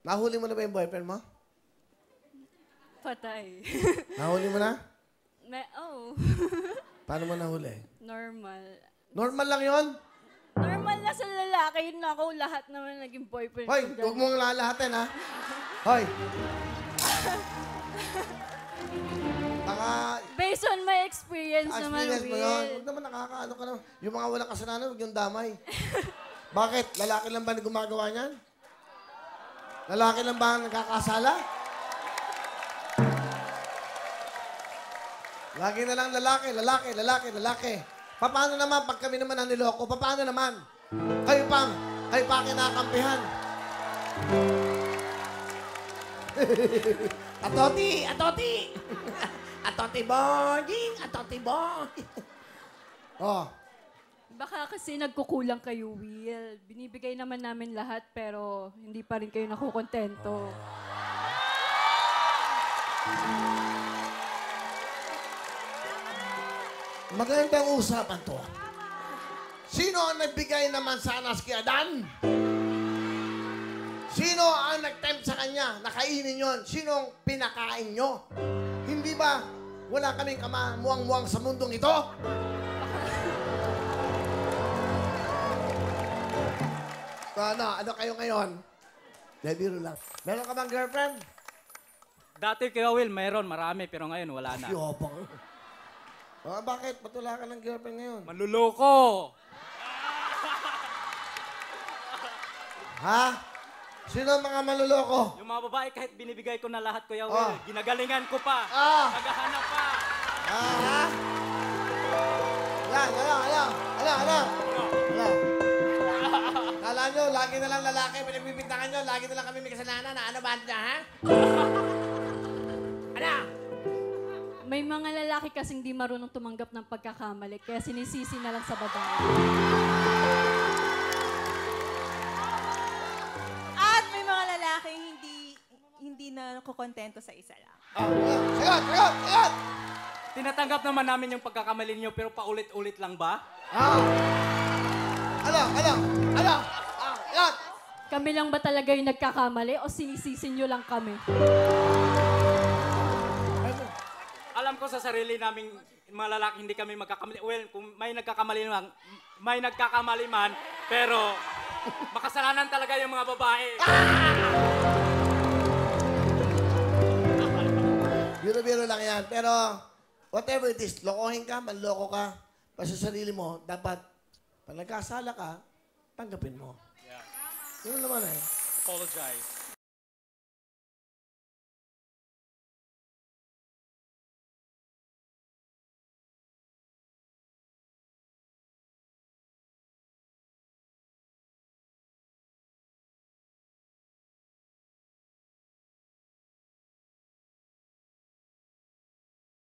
Nahuli mo na ba yung boyfriend mo? Patay. Nahuli mo na? Oo. Paano mo nahuli? Normal. Normal lang yon. Normal na sa lalaki, yun ako, lahat naman naging boyfriend Hoy, ko dyan. huwag mong lalahatin, ha? Hoy. Baka... Based on my experience naman, experience mo yun. Will. Huwag naman nakakaano ka naman. Yung mga walang kasalanan, huwag yung damay. Bakit? Lalaki lang ba na gumagawa niyan? Lalaki lang ba ang nagkakasala? Lagi na lang lalaki, lalaki, lalaki, lalaki. Paano naman pag kami naman ang niloko? Paano naman? Kayo pa ang kinakampihan. Atoti! Atoti! Atoti boarding! Atoti boarding! Oh. Baka kasi nagkukulang kayo, Will. Binibigay naman namin lahat, pero hindi pa rin kayo nakukontento. Magandang usapan to. Sino ang nagbigay naman sa anas kay Adan? Sino ang nag-tempt sa kanya? Nakainin yon. Sino ang pinakain nyo? Hindi ba wala kaming kamamuang-muang sa mundong ito? So, ano kayo ngayon? Biro lang. Meron ka bang girlfriend? Dati kay Will, mayroon, marami, pero ngayon wala na. Yopang. Bakit? Ba't wala ka ng girlfriend ngayon? Manluloko! Ha? Sino ang mga manluloko? Yung mga babae, kahit binibigay ko na lahat, Kuya Will, ginagalingan ko pa. Naghahanap pa. Ha? Ala. Kala nyo, lagi na lang lalaki, pinagbibintangan nyo, lagi na lang kami may kasalanan. Ano ba niya, ha? Ano? May mga lalaki kasing di marunong tumanggap ng pagkakamali, kaya sinisisi na lang sa babae. At may mga lalaking hindi na nakukontento sa isa lang. Sagot! Tinatanggap naman namin yung pagkakamali niyo, pero paulit-ulit lang ba? Ano? Yan! Kami lang ba talaga yung nagkakamali o sinisisi nyo lang kami? Alam ko sa sarili naming mga lalaki, hindi kami magkakamali. Well, kung may nagkakamali man, pero makasalanan talaga yung mga babae. Biro-biro lang yan. Pero, whatever it is, lokohin ka, manloko ka, pa sa sarili mo, dapat, pag nagkasala ka, tanggapin mo. Yeah. Yun naman eh. Apologize.